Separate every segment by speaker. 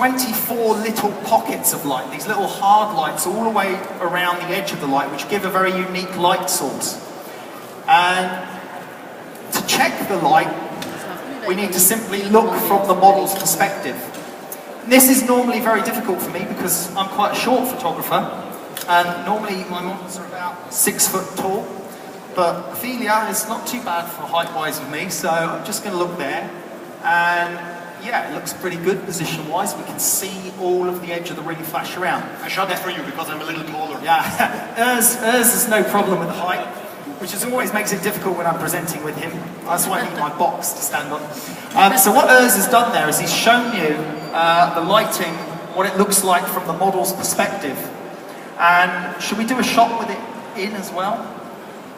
Speaker 1: 24 little pockets of light, these little hard lights all the way around the edge of the light, which give a very unique light source. And to check the light, we need to simply look from the model's perspective. This is normally very difficult for me because I'm quite a short photographer, and normally my models are about 6 foot tall, but Ophelia is not too bad for height-wise with me, so I'm just going to look there, and yeah, it looks pretty good position-wise. We can see all of the edge of the ring flash around.
Speaker 2: I shot it for you because I'm a little taller.
Speaker 1: Yeah, Urs is no problem with the height, which always makes it difficult when I'm presenting with him. That's why I need my box to stand on. So what Urs has done there is he's shown you the lighting, what it looks like from the model's perspective. And should we do a shot with it in as well?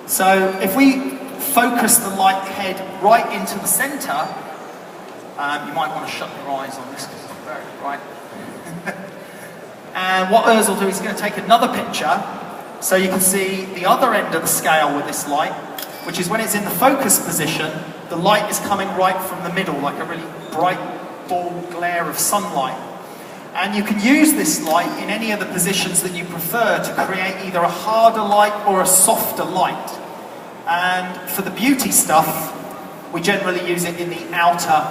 Speaker 1: So if we focus the light head right into the center, you might want to shut your eyes on this because it's very bright. And what Urs will do is he's going to take another picture so you can see the other end of the scale with this light, which is when it's in the focus position, the light is coming right from the middle, like a really bright ball glare of sunlight. And you can use this light in any of the positions that you prefer to create either a harder light or a softer light. And for the beauty stuff, we generally use it in the outer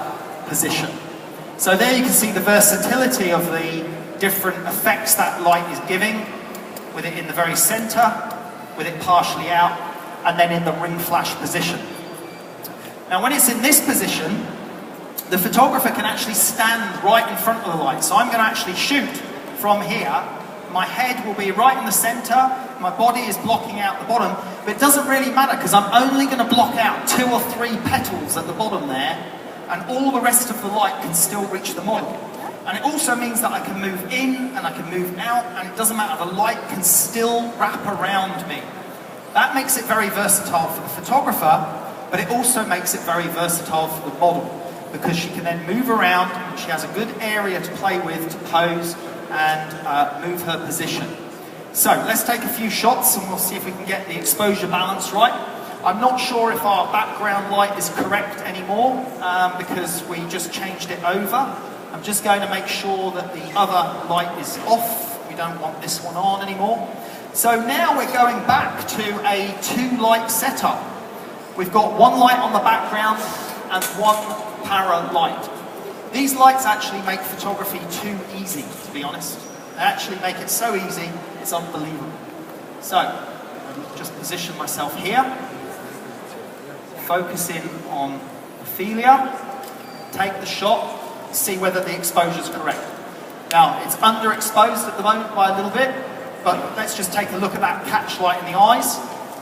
Speaker 1: position. So there you can see the versatility of the different effects that light is giving, with it in the very center, with it partially out, and then in the ring flash position. Now when it's in this position, the photographer can actually stand right in front of the light. So I'm going to actually shoot from here. My head will be right in the center, my body is blocking out the bottom, but it doesn't really matter because I'm only going to block out 2 or 3 petals at the bottom there, and all the rest of the light can still reach the model. And it also means that I can move in and I can move out, and it doesn't matter, the light can still wrap around me. That makes it very versatile for the photographer, but it also makes it very versatile for the model, because she can then move around, and she has a good area to play with, to pose and move her position. So let's take a few shots and we'll see if we can get the exposure balance right. I'm not sure if our background light is correct anymore because we just changed it over. I'm just going to make sure that the other light is off. We don't want this one on anymore. So now we're going back to a 2-light setup. We've got 1 light on the background and 1 para light. These lights actually make photography too easy, to be honest. They actually make it so easy, it's unbelievable. So, I'll just position myself here. Focus in on Ophelia. Take the shot. See whether the exposure is correct. Now, it's underexposed at the moment by a little bit, but let's just take a look at that catch light in the eyes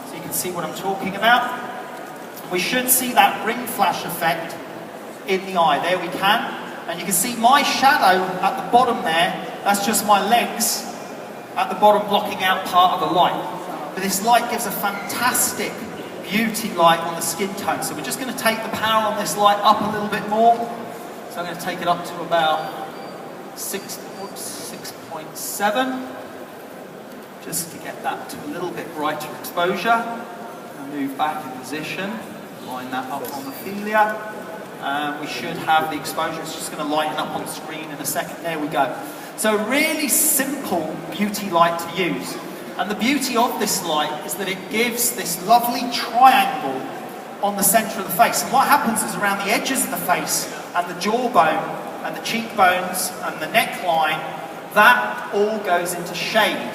Speaker 1: so you can see what I'm talking about. We should see that ring flash effect in the eye. There we can. And you can see my shadow at the bottom there, that's just my legs at the bottom blocking out part of the light. But this light gives a fantastic beauty light on the skin tone. So we're just going to take the power on this light up a little bit more. So I'm going to take it up to about 6.7, just to get that to a little bit brighter exposure. And move back in position, line that up on Ophelia. We should have the exposure, it's just going to lighten up on the screen in a second. There we go. So really simple beauty light to use. And the beauty of this light is that it gives this lovely triangle on the center of the face. And what happens is around the edges of the face and the jawbone and the cheekbones and the neckline, that all goes into shade.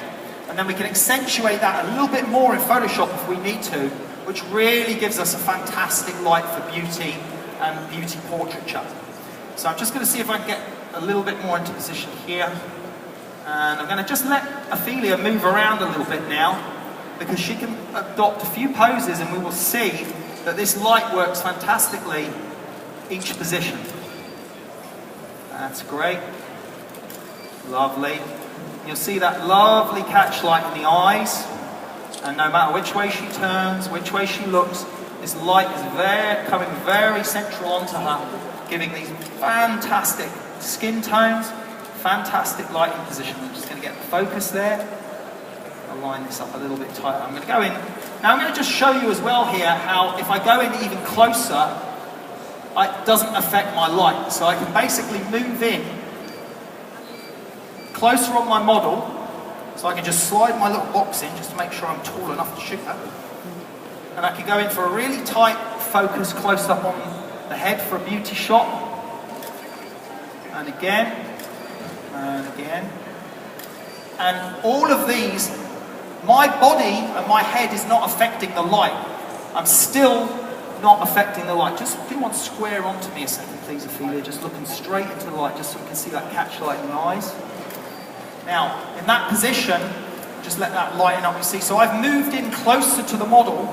Speaker 1: And then we can accentuate that a little bit more in Photoshop if we need to, which really gives us a fantastic light for beauty and beauty portraiture. So I'm just going to see if I can get a little bit more into position here. And I'm going to just let Ophelia move around a little bit now, because she can adopt a few poses and we will see that this light works fantastically each position. That's great. Lovely. You'll see that lovely catch light in the eyes, and no matter which way she turns, which way she looks, this light is coming very central onto her, giving these fantastic skin tones, fantastic lighting position. I'm just going to get the focus there. I'll line this up a little bit tighter. I'm going to go in. Now I'm going to just show you as well here how if I go in even closer, it doesn't affect my light. So I can basically move in closer on my model, so I can just slide my little box in just to make sure I'm tall enough to shoot that. And I can go in for a really tight focus close up on the head for a beauty shot. And again, and again. And all of these, my body and my head is not affecting the light. I'm still not affecting the light. Just do one square onto me a second, please, Ophelia. Just looking straight into the light, just so we can see that catch light in the eyes. Now, in that position, just let that lighten up, you see. So I've moved in closer to the model,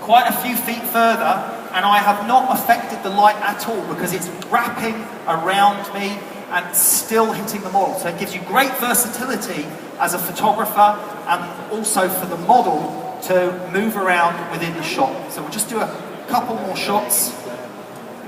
Speaker 1: quite a few feet further, and I have not affected the light at all because it's wrapping around me and still hitting the model. So it gives you great versatility as a photographer and also for the model to move around within the shot. So we'll just do a couple more shots.